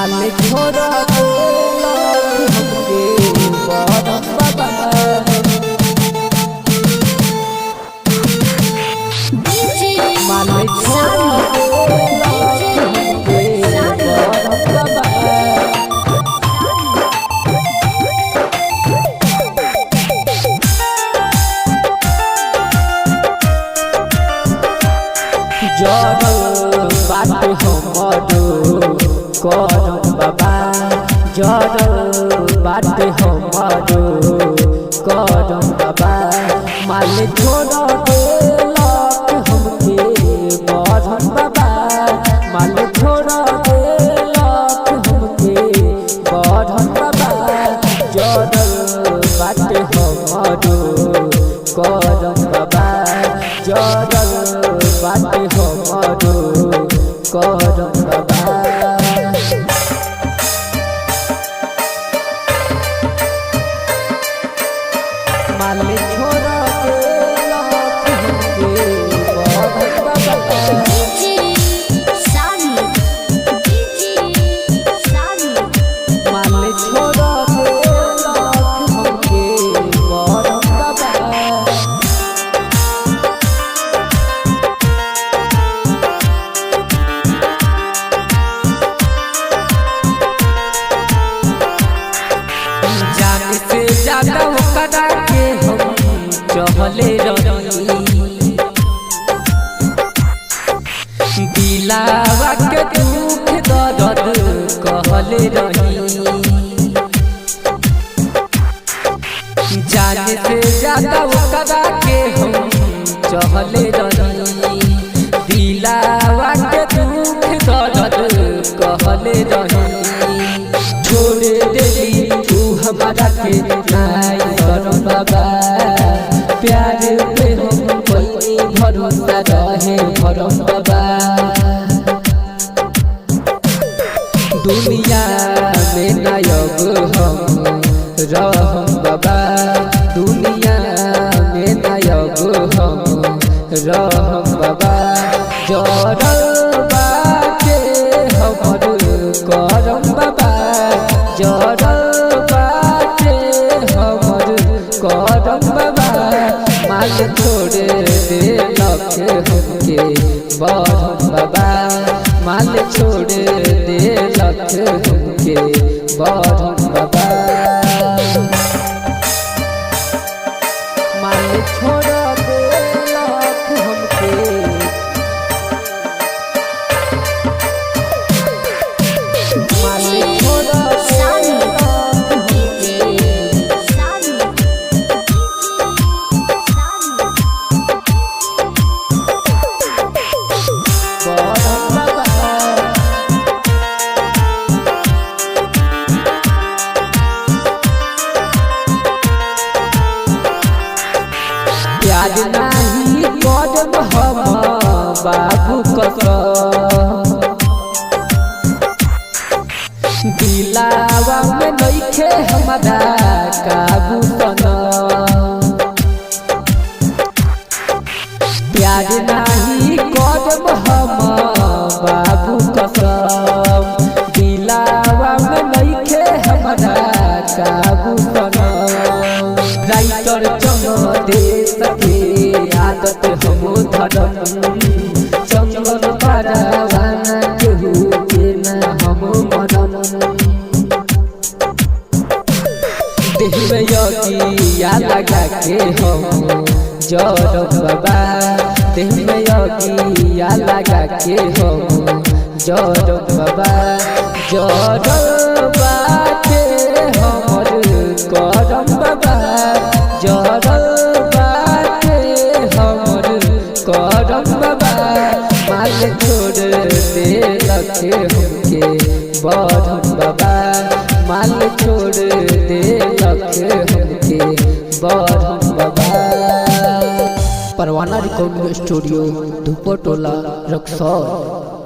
मालिक छोड़ा हमके बरम बाबा मालिक छोड़ा हमके बरम बाबा जरल बाटे हमरो करम बाबा जरल बाटे हमरो करम बाबा मालिक छोड़ा देलक हमके बरम बाबा मालिक छोड़ा देलक हमके बरम बाबा जरल बाटे हमरो करम बाबा जरल बाटे हमरो करम बाबा मालिक छोड़ा देलक हमके बरम बाबा मालिक छोड़ा देलक हमके बरम बाबा जाने से ज्यादा ओकरा के हम चहले रही दिलावा के दुख दर्द कहले रही जाने से ज्यादा ओकरा के हम चहले रही दिलावा के दुख दर्द कहले रही छोड़ देली तू हमारा के नाई करम बाबा प्यार पे हम कोई भरोसा रहे भरम बाबा दुनिया में नायक हम रहम बाबा दुनिया में नायक हम रहम बाबा जरल बाटे हमर करम बाबा जरल बाटे हमर करम बाबा माल छोड़ देलक हमके बरम बाबा माल छोड़ देलक हमके बरम बाबा माल छोड़ देलक हमके मालिक छोड़ा प्यार नहीं करब हम बाबू कसम दिलावा में नइखे हमारा काबू प्यार नहीं करब हम बाबू कसम दिलावा में नइखे हमारा काबू राइटर चम दे सके आदत हम धरम चंगल पारावाना केहू के न हम मरम देहबे यकिया लगा के हम जरम बाबा देहबे यकिया लगा के हम जरम बाबा जरल बाटे हमर करम बाबा जरल बाटे हमर करम बाबा माल छोड़ देलक हमके बरम बाबा माल छोड़ देलक हमके बरम बाबा परवाना रिकॉर्डिंग स्टूडियो धुपटोला रक्सौल।